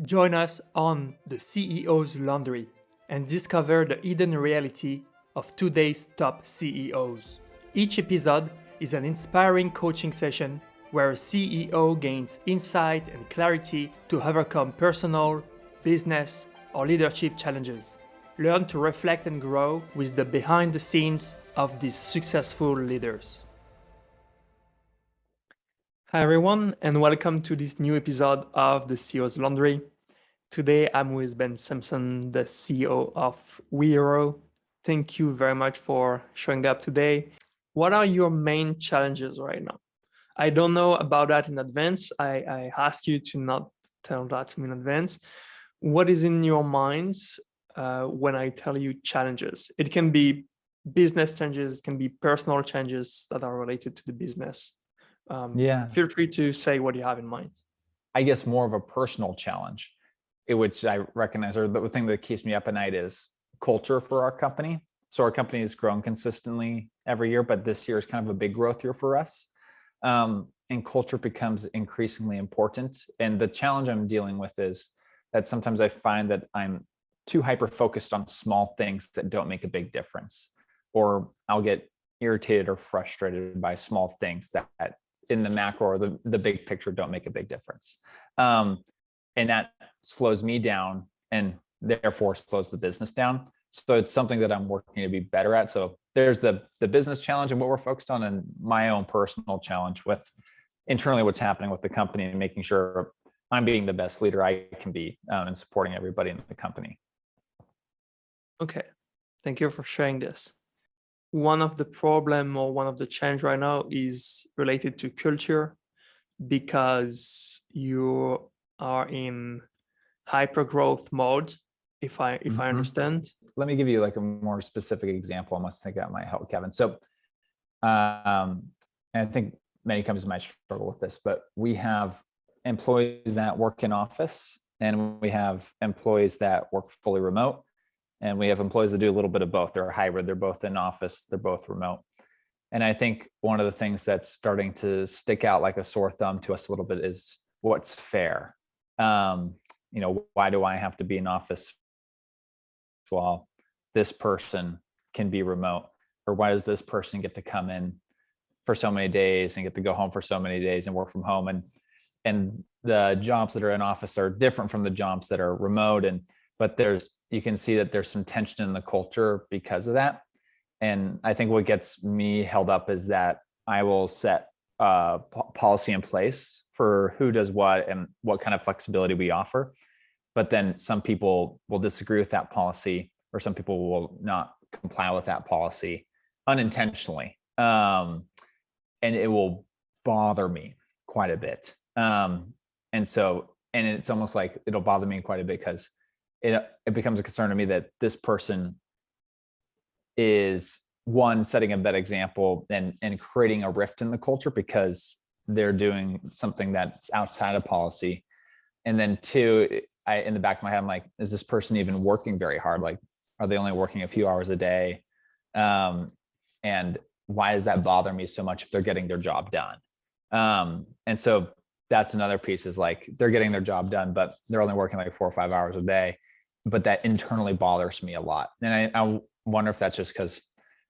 Join us on the CEO's Laundry and discover the hidden reality of today's top CEOs. Each episode is an inspiring coaching session where a CEO gains insight and clarity to overcome personal, business, or leadership challenges. Learn to reflect and grow with the behind the scenes of these successful leaders. Hi everyone, and welcome to this new episode of the CEO's Laundry. Today I'm with Ben Sampson, the CEO of WeHero. Thank you very much for showing up today. What are your main challenges right now? I don't know about that in advance. I ask you to not tell that to me in advance. What is in your mind when I tell you challenges? It can be business challenges, it can be personal challenges that are related to the business. Feel free to say what you have in mind. I guess more of a personal challenge, which I recognize, or the thing that keeps me up at night is culture for our company. So our company has grown consistently every year, but this year is kind of a big growth year for us. And culture becomes increasingly important. And the challenge I'm dealing with is that sometimes I find that I'm too hyper-focused on small things that don't make a big difference, or I'll get irritated or frustrated by small things that in the macro or the big picture don't make a big difference. And that slows me down and therefore slows the business down. So it's something that I'm working to be better at. So there's the business challenge and what we're focused on, and my own personal challenge with internally what's happening with the company and making sure I'm being the best leader I can be and supporting everybody in the company. Okay, thank you for sharing this. One of the problem or one of the challenge right now is related to culture, because you are in hyper growth mode, if I understand. Let me give you like a more specific example. I must think that might help, Kevin. So and I think many companies might struggle with this, but we have employees that work in office, and we have employees that work fully remote, and we have employees that do a little bit of both. They're hybrid, they're both in office, they're both remote. And I think one of the things that's starting to stick out like a sore thumb to us a little bit is what's fair. Why do I have to be in office while this person can be remote? Or why does this person get to come in for so many days and get to go home for so many days and work from home? And the jobs that are in office are different from the jobs that are remote. But you can see that there's some tension in the culture because of that. And I think what gets me held up is that I will set a policy in place for who does what and what kind of flexibility we offer. But then some people will disagree with that policy, or some people will not comply with that policy unintentionally. And it will bother me quite a bit. And it's almost like it'll bother me quite a bit because it becomes a concern to me that this person is, one, setting a bad example and creating a rift in the culture because they're doing something that's outside of policy. And then two, in the back of my head, I'm like, is this person even working very hard? Like, are they only working a few hours a day? And why does that bother me so much if they're getting their job done? And so that's another piece, is like they're getting their job done, but they're only working like 4 or 5 hours a day. But that internally bothers me a lot. And I wonder if that's just because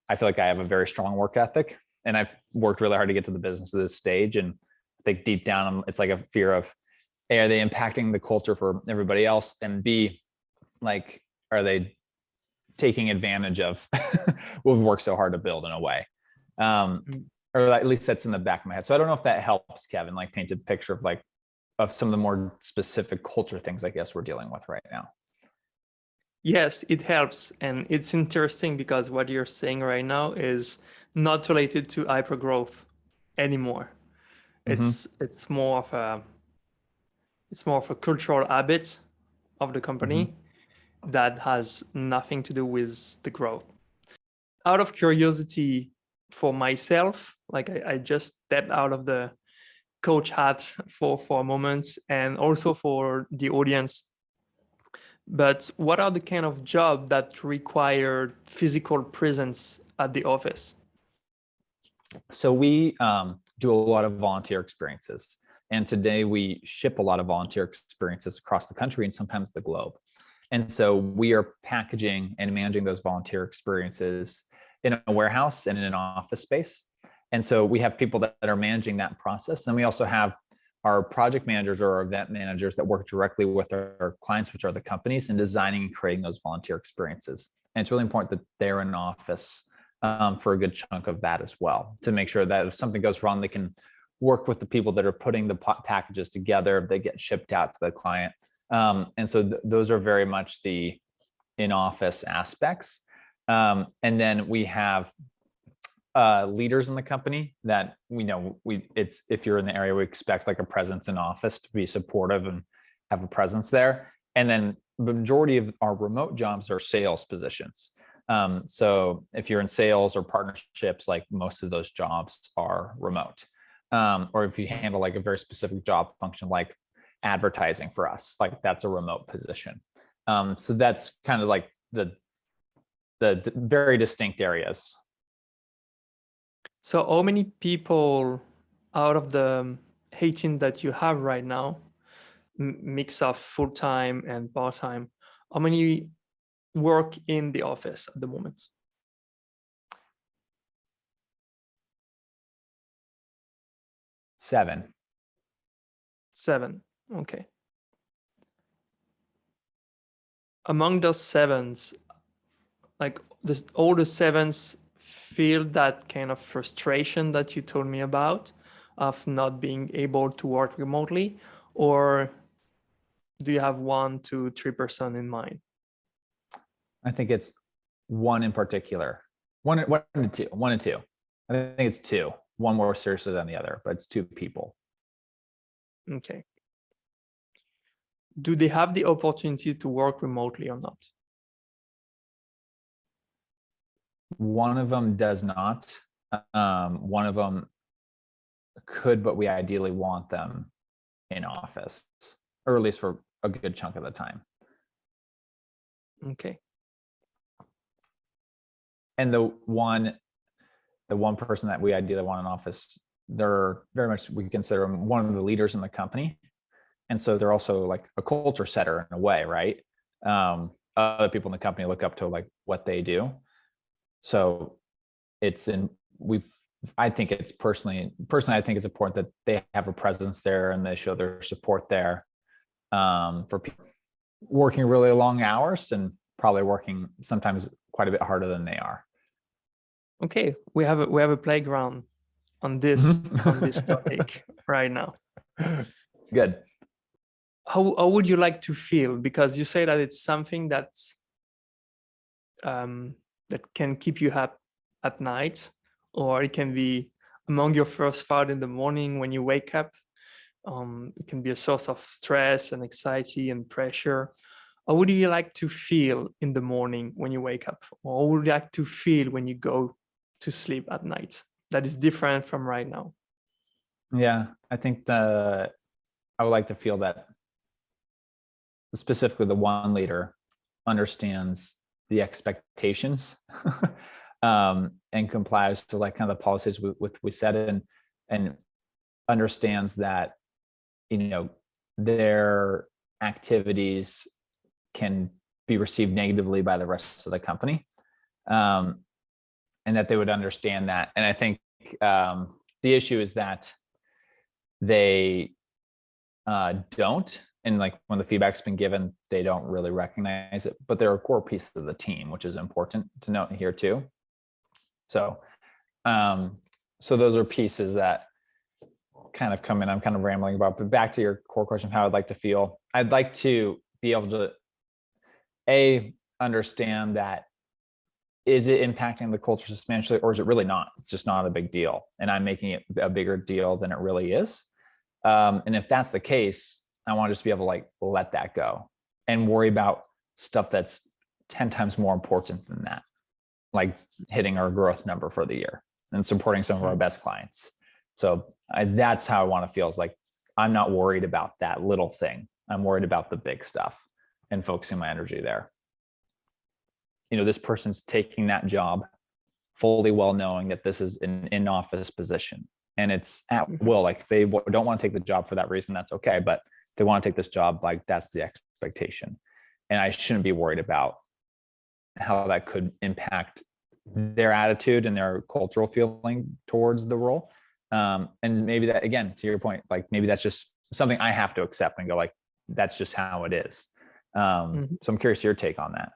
I feel like I have a very strong work ethic, and I've worked really hard to get to the business at this stage. And I think deep down, it's like a fear of, A, are they impacting the culture for everybody else? And B, like, are they taking advantage of what we've worked so hard to build in a way? Or at least that's in the back of my head. So I don't know if that helps, Kevin, like paint a picture of some of the more specific culture things I guess we're dealing with right now. Yes, it helps. And it's interesting because what you're saying right now is not related to hypergrowth anymore. It's more of a cultural habit of the company that has nothing to do with the growth. Out of curiosity for myself, like I just stepped out of the coach hat for a moment, and also for the audience. But what are the kind of job that require physical presence at the office? So we do a lot of volunteer experiences. And today we ship a lot of volunteer experiences across the country and sometimes the globe. And so we are packaging and managing those volunteer experiences in a warehouse and in an office space. And so we have people that are managing that process. And we also have our project managers or our event managers that work directly with our clients, which are the companies, and designing and creating those volunteer experiences. And it's really important that they're in office for a good chunk of that as well, to make sure that if something goes wrong, they can work with the people that are putting the packages together. They get shipped out to the client. And so those are very much the in-office aspects. And then we have leaders in the company that it's if you're in the area, we expect like a presence in office to be supportive and have a presence there. And then the majority of our remote jobs are sales positions. So if you're in sales or partnerships, like most of those jobs are remote. Or if you handle like a very specific job function, like advertising for us, like that's a remote position. So that's kind of like the very distinct areas. So how many people out of the 18 that you have right now, mix of full-time and part-time, how many work in the office at the moment? 7. 7. Okay. Among those 7s, like all the 7s feel that kind of frustration that you told me about of not being able to work remotely, or do you have 1, 2, 3% in mind? I think it's one in particular. One and two. I think it's 2. One more seriously than the other, but it's 2 people. Okay. Do they have the opportunity to work remotely or not? One of them does not. One of them could, but we ideally want them in office, or at least for a good chunk of the time. Okay. And the one person that we ideally want in office, they're very much, we consider them one of the leaders in the company. And so they're also like a culture setter in a way, right? Other people in the company look up to like what they do. So I think it's personally, I think it's important that they have a presence there and they show their support there for people working really long hours and probably working sometimes quite a bit harder than they are. Okay, we have a playground on this topic right now. Good. How would you like to feel? Because you say that it's something that's that can keep you up at night, or it can be among your first thought in the morning when you wake up. It can be a source of stress and anxiety and pressure. How would you like to feel in the morning when you wake up? Or how would you like to feel when you go to sleep at night that is different from right now? Yeah, I think I would like to feel that specifically the one leader understands the expectations and complies to like kind of the policies we set and understands that, their activities can be received negatively by the rest of the company, and that they would understand that. And I think the issue is that they don't, and like when the feedback's been given, they don't really recognize it, but they're a core piece of the team, which is important to note here too. So those are pieces that kind of come in. I'm kind of rambling about, but back to your core question of how I'd like to feel. I'd like to be able to understand that, is it impacting the culture substantially, or is it really not? It's just not a big deal, and I'm making it a bigger deal than it really is. And if that's the case, I want to just be able to like let that go and worry about stuff that's 10 times more important than that, like hitting our growth number for the year and supporting some of our best clients. So that's how I want to feel. Is like, I'm not worried about that little thing. I'm worried about the big stuff and focusing my energy there. This person's taking that job fully well knowing that this is an in-office position. and it's at will. Like if they don't want to take the job for that reason, that's okay. But they want to take this job, like that's the expectation. And I shouldn't be worried about how that could impact their attitude and their cultural feeling towards the role. And maybe that, again, to your point, like maybe that's just something I have to accept and go like, that's just how it is. So I'm curious your take on that.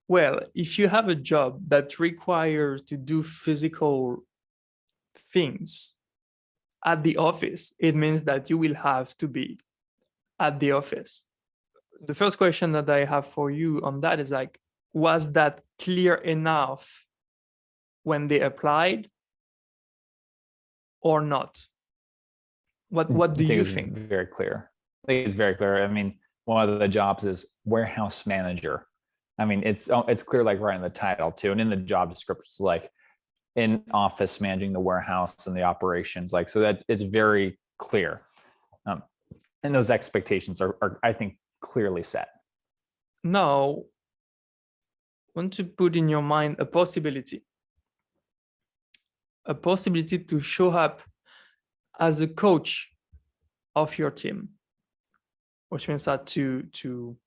Well, if you have a job that requires to do physical things at the office, it means that you will have to be at the office. The first question that I have for you on that is like, was that clear enough when they applied or not? What do you think? Very clear. I think it's very clear. I mean, one of the jobs is warehouse manager. I mean, it's clear, like right in the title too, and in the job description, it's like in office managing the warehouse and the operations. Like, so that it's very clear, and those expectations are I think clearly set. Now, I want to put in your mind a possibility to show up as a coach of your team, which means that to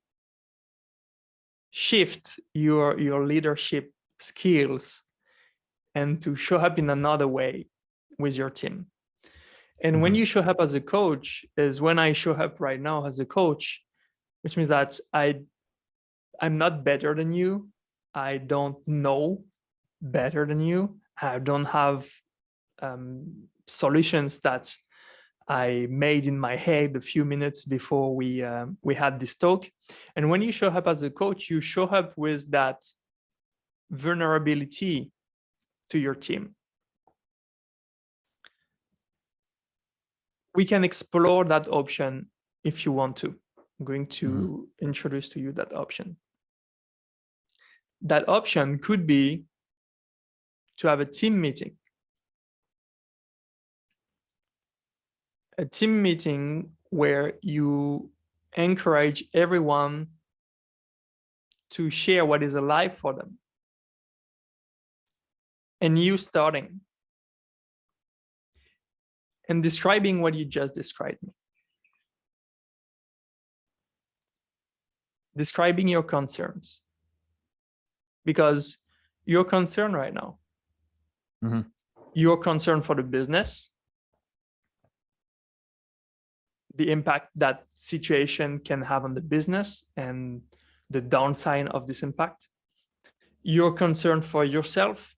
shift your leadership skills and to show up in another way with your team. And when you show up as a coach is when I show up right now as a coach, which means that I'm not better than you. I don't know better than you. I don't have solutions that I made in my head a few minutes before we had this talk. And when you show up as a coach, you show up with that vulnerability to your team. We can explore that option if you want to. I'm going to introduce to you that option. That option could be to have a team meeting. A team meeting where you encourage everyone to share what is alive for them. And you starting and describing what you just described me. Describing your concerns. Because you're concerned right now. You're concerned for the business, the impact that situation can have on the business and the downside of this impact. You're concerned for yourself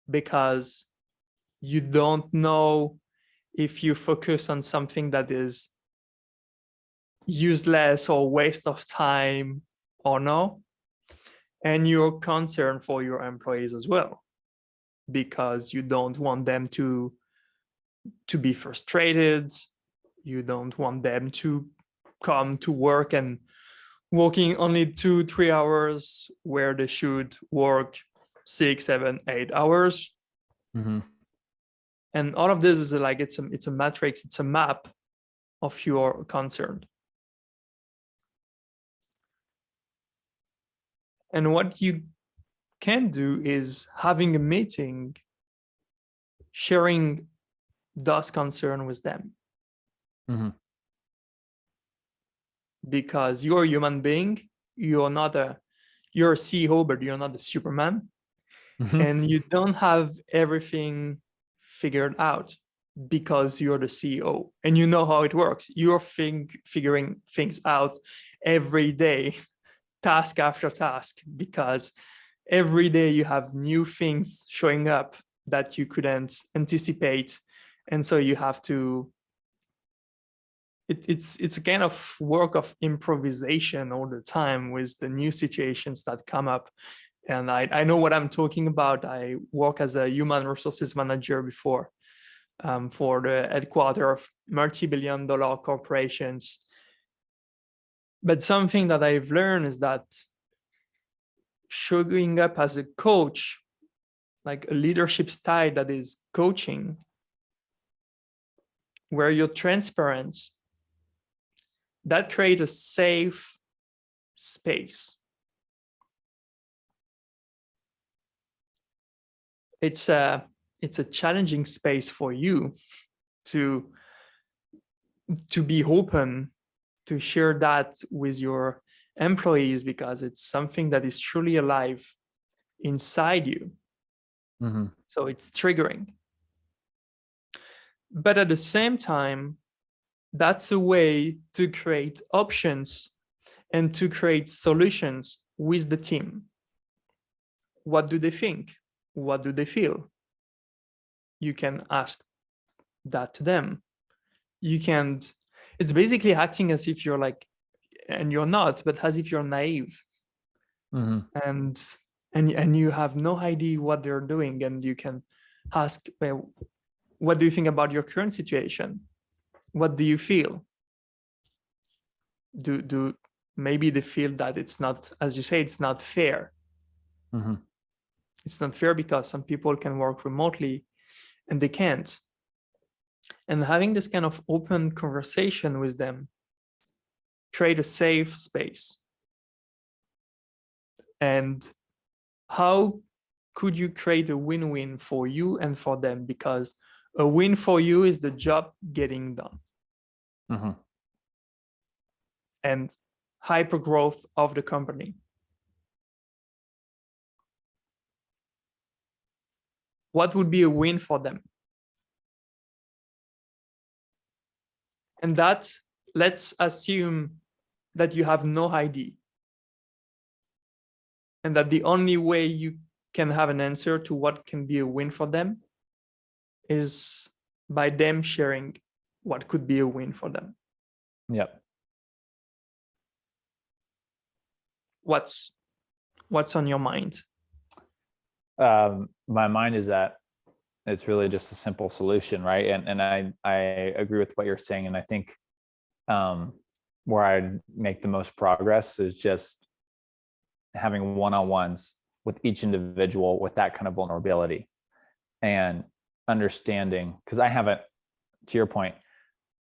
because you don't know if you focus on something that is useless or waste of time or no. And you're concerned for your employees as well, because you don't want them to be frustrated. You don't want them to come to work and working only 2-3 hours where they should work 6, 7, 8 hours. And all of this is like, it's a matrix, it's a map of your concern. And what you can do is having a meeting, sharing those concerns with them. Because you're a human being, you're a CEO, but you're not a Superman. And you don't have everything figured out because you're the CEO and you know how it works. You're figuring things out every day, task after task, because every day you have new things showing up that you couldn't anticipate. And so you have to, it's a kind of work of improvisation all the time with the new situations that come up. And I know what I'm talking about. I work as a human resources manager before for the headquarters of multi-billion-dollar corporations. But something that I've learned is that showing up as a coach, like a leadership style that is coaching, where you're transparent, that creates a safe space. It's a it's a challenging space for you to be open, to share that with your employees, because it's something that is truly alive inside you. So it's triggering. But at the same time, that's a way to create options and to create solutions with the team. What do they think? What do they feel? You can ask that to them. You can, it's basically acting as if you're like, and you're not, but as if you're naive. And you have no idea what they're doing, and you can ask, well, what do you think about your current situation? What do you feel? Do maybe they feel that it's not, as you say, it's not fair. It's not fair because some people can work remotely and they can't. And having this kind of open conversation with them, create a safe space. And how could you create a win-win for you and for them? Because a win for you is the job getting done. And hyper growth of the company. What would be a win for them? And that, let's assume that you have no idea. And that the only way you can have an answer to what can be a win for them is by them sharing what could be a win for them. Yep. What's on your mind? My mind is that it's really just a simple solution, right? And I agree with what you're saying. And I think where I'd make the most progress is just having one-on-ones with each individual with that kind of vulnerability and understanding, because I haven't, to your point,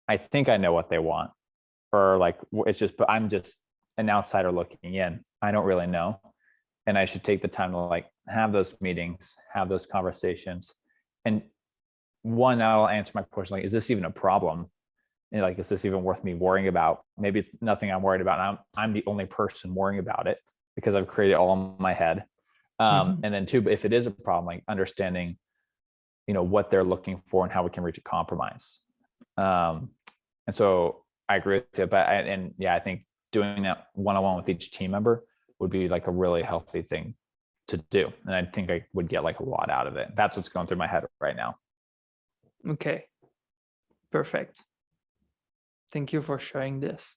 I think I know what they want, or like, it's just, but I'm just an outsider looking in. I don't really know. And I should take the time to like have those meetings, have those conversations. And one, I'll answer my question like, is this even a problem? And like, is this even worth me worrying about? Maybe it's nothing I'm worried about. And I'm the only person worrying about it because I've created it all in my head. And then two, but if it is a problem, like understanding, what they're looking for and how we can reach a compromise. And so I agree with you, but I think doing that one-on-one with each team member would be like a really healthy thing to do. And I think I would get like a lot out of it. That's what's going through my head right now. Okay, perfect. Thank you for sharing this.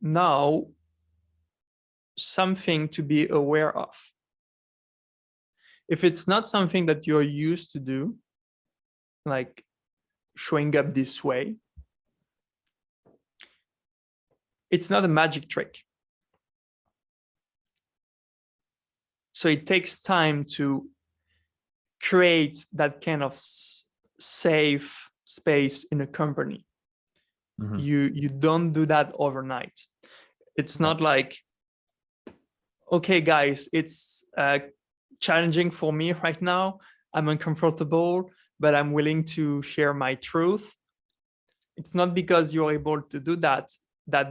Now, something to be aware of. If it's not something that you're used to do, like showing up this way, it's not a magic trick. So it takes time to create that kind of safe space in a company. You don't do that overnight. It's not like, okay, guys, it's challenging for me right now. I'm uncomfortable, but I'm willing to share my truth. It's not because you're able to do that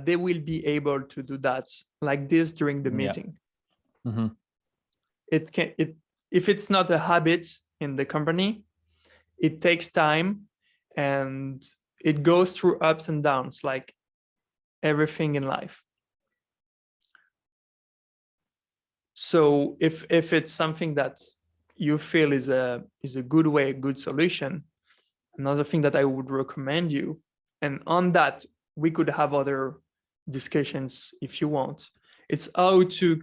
they will be able to do that like this during the meeting. If it's not a habit in the company, it takes time and it goes through ups and downs like everything in life. So if it's something that you feel is a good way, a good solution, another thing that I would recommend you, and on that we could have other discussions if you want, it's how to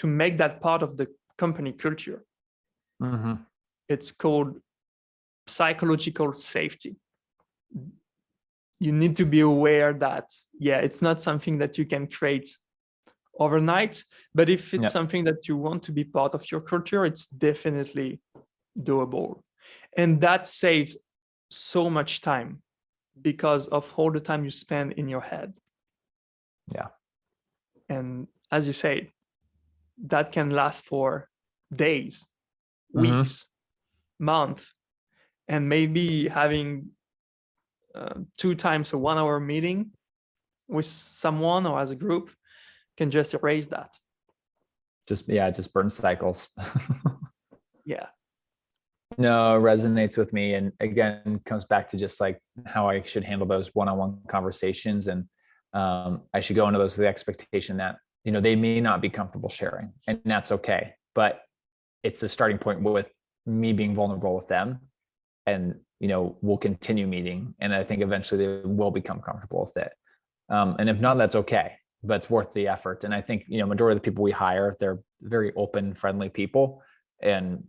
make that part of the company culture. It's called psychological safety. You need to be aware that, it's not something that you can create overnight, but if it's something that you want to be part of your culture, it's definitely doable. And that saves so much time because of all the time you spend in your head. And as you say, that can last for days. weeks, month, and maybe having 2 times a 1 hour meeting with someone or as a group can just erase that. Just burn cycles. Yeah. No, it resonates with me. And again, comes back to just like how I should handle those one-on-one conversations. And I should go into those with the expectation that, they may not be comfortable sharing, and that's okay. But it's a starting point with me being vulnerable with them. And, we'll continue meeting. And I think eventually they will become comfortable with it. And if not, that's okay, but it's worth the effort. And I think, majority of the people we hire, they're very open, friendly people. And,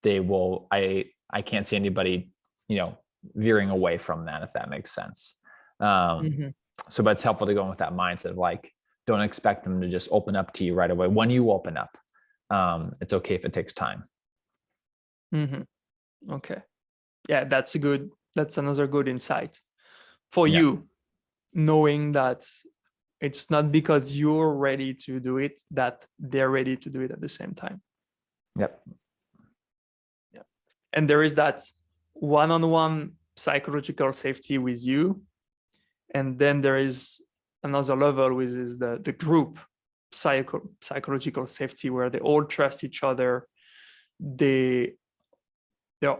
they will, I can't see anybody, veering away from that, if that makes sense. So, but it's helpful to go in with that mindset of like, don't expect them to just open up to you right away. When you open up, it's okay if it takes time. Okay. Yeah, that's another good insight for you, knowing that it's not because you're ready to do it that they're ready to do it at the same time. Yep. Yeah. And there is that one-on-one psychological safety with you. And then there is another level, which is the group psychological safety, where they all trust each other. They're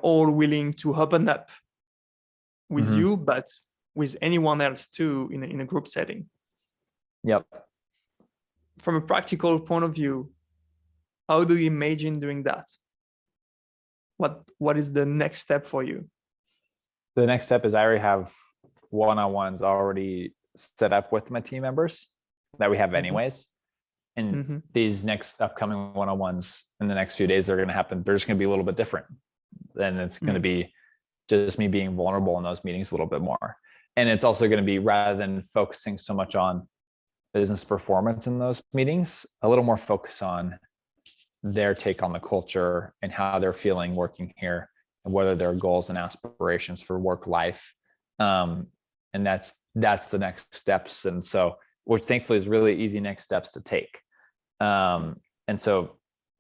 all willing to open up with you, but with anyone else too in a group setting. Yep. From a practical point of view, how do you imagine doing that? What is the next step for you? The next step is I already have one-on-ones already set up with my team members that we have anyways. And these next upcoming one-on-ones in the next few days, they're going to happen. They're just going to be a little bit different. Then it's going to be just me being vulnerable in those meetings a little bit more. And it's also going to be, rather than focusing so much on business performance in those meetings, a little more focus on their take on the culture and how they're feeling working here, and whether their goals and aspirations for work life. And that's the next steps. And so, which thankfully is really easy next steps to take. And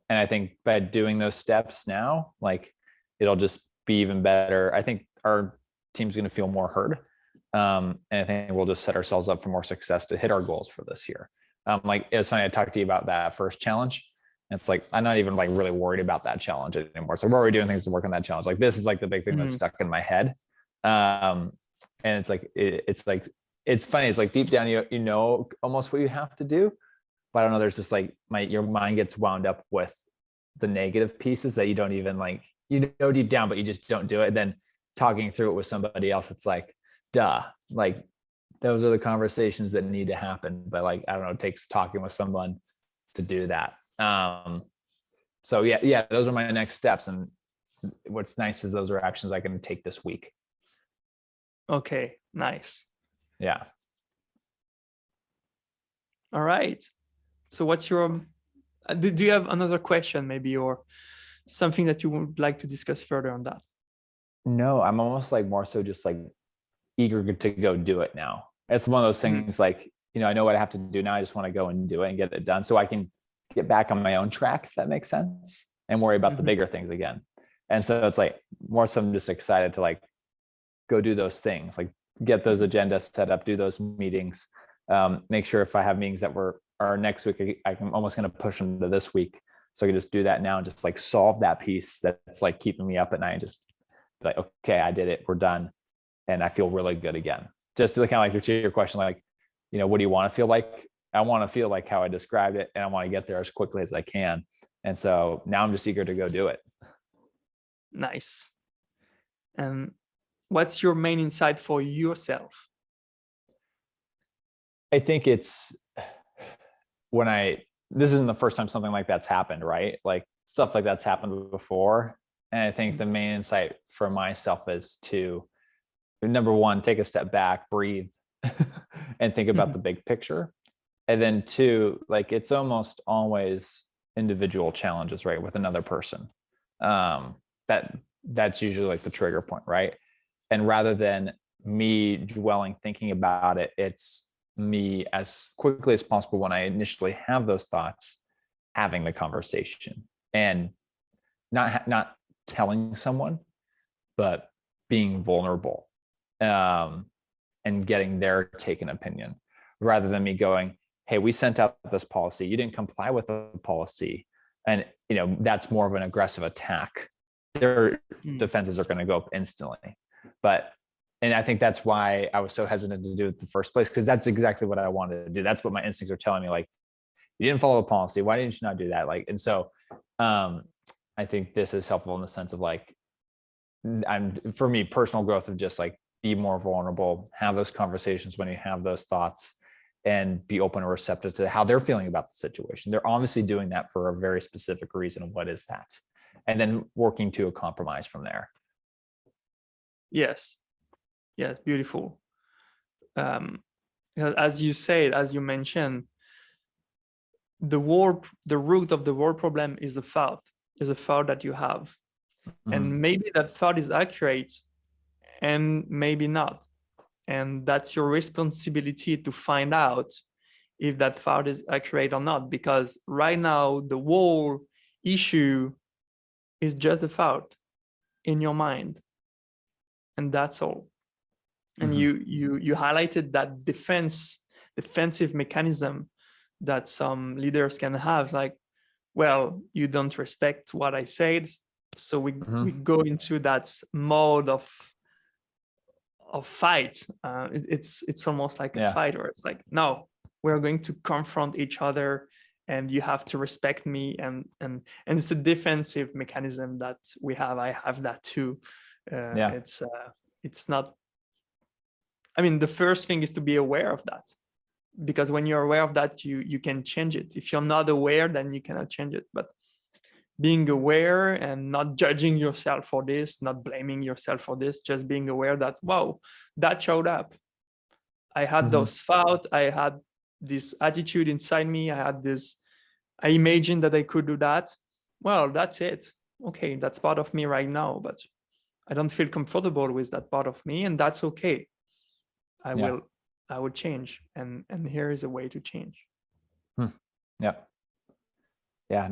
I think by doing those steps now, like, it'll just be even better. I think our team's going to feel more heard. And I think we'll just set ourselves up for more success to hit our goals for this year. Like, it's funny, I talked to you about that first challenge. And it's like, I'm not even like really worried about that challenge anymore. So we're already doing things to work on that challenge. Like, this is like the big thing that's stuck in my head. And it's like, it's funny. It's like deep down, you know, almost what you have to do, but I don't know. There's just like your mind gets wound up with the negative pieces that you don't even like, deep down, but you just don't do it. And then talking through it with somebody else, it's like, duh, like those are the conversations that need to happen. But like, I don't know, it takes talking with someone to do that. So yeah, those are my next steps. And what's nice is those are actions I can take this week. Okay, nice. Yeah. All right. So what's your, do you have another question maybe, or something that you would like to discuss further on that? No, I'm almost like more so just like eager to go do it now. It's one of those things like, I know what I have to do now. I just want to go and do it and get it done so I can get back on my own track, if that makes sense, and worry about the bigger things again. And so it's like more so I'm just excited to like go do those things, like get those agendas set up, do those meetings, make sure if I have meetings that are next week, I'm almost going to push them to this week. So I can just do that now and just like solve that piece that's like keeping me up at night, and just be like, okay, I did it. We're done. And I feel really good again. Just to kind of like to your question, like, what do you want to feel like? I want to feel like how I described it, and I want to get there as quickly as I can. And so now I'm just eager to go do it. Nice. And what's your main insight for yourself? I think it's this isn't the first time something like that's happened, right? Like stuff like that's happened before. And I think the main insight for myself is to, number one, take a step back, breathe, and think about the big picture. And then two, like it's almost always individual challenges, right? With another person. That's usually like the trigger point, right? And rather than me dwelling, thinking about it, it's me as quickly as possible when I initially have those thoughts, having the conversation and not telling someone, but being vulnerable, and getting their take and opinion, rather than me going, hey, we sent out this policy, you didn't comply with the policy. And that's more of an aggressive attack. Their defenses are going to go up instantly. And I think that's why I was so hesitant to do it in the first place, because that's exactly what I wanted to do. That's what my instincts are telling me. Like, you didn't follow the policy. Why didn't you not do that? Like, and so I think this is helpful in the sense of like, for me, personal growth of just like, be more vulnerable, have those conversations when you have those thoughts, and be open and receptive to how they're feeling about the situation. They're obviously doing that for a very specific reason. And what is that? And then working to a compromise from there. Yes. Yes. Beautiful. As you said, as you mentioned, the root of the world problem is a thought that you have. And maybe that thought is accurate and maybe not. And that's your responsibility to find out if that thought is accurate or not. Because right now, the whole issue is just a thought in your mind. And that's all. And you highlighted that defensive mechanism that some leaders can have, like, well, you don't respect what I said, so we go into that mode of fight. It's almost like a fight, where it's like, no, we're going to confront each other, and you have to respect me, and it's a defensive mechanism that we have. I have that too. It's not. I mean, the first thing is to be aware of that, because when you're aware of that, you can change it. If you're not aware, then you cannot change it. But being aware and not judging yourself for this, not blaming yourself for this, just being aware that, wow, that showed up. I had those thoughts. I had this attitude inside me. I imagined that I could do that. Well, that's it. Okay, that's part of me right now, but I don't feel comfortable with that part of me, and that's okay. I will change, and here is a way to change. No,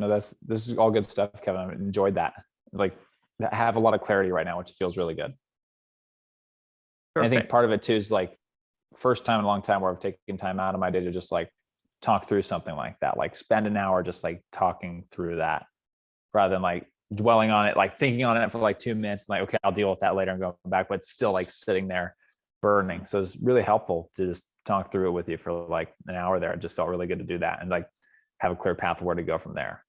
this is all good stuff, Kevin. I enjoyed that. Like, I have a lot of clarity right now, which feels really good. I think part of it too is like, first time in a long time where I've taken time out of my day to just like talk through something like that, like spend an hour just like talking through that, rather than like dwelling on it, like thinking on it for like 2 minutes, like, okay, I'll deal with that later and go back, but it's still like sitting there burning. So it's really helpful to just talk through it with you for like an hour there. It just felt really good to do that and like have a clear path of where to go from there.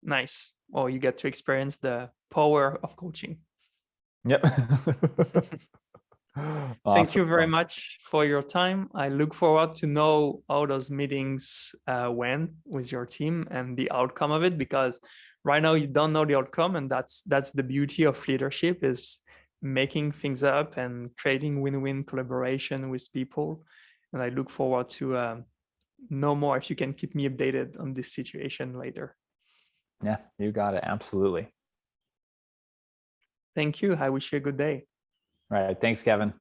Nice. Well, you get to experience the power of coaching. Yep. Awesome. Thank you very much for your time. I look forward to know how those meetings went with your team and the outcome of it, because right now you don't know the outcome, and that's the beauty of leadership, is making things up and creating win-win collaboration with people. And I look forward to know more, if you can keep me updated on this situation later. Yeah, you got it. Absolutely. Thank you. I wish you a good day. All right. Thanks, Kevin.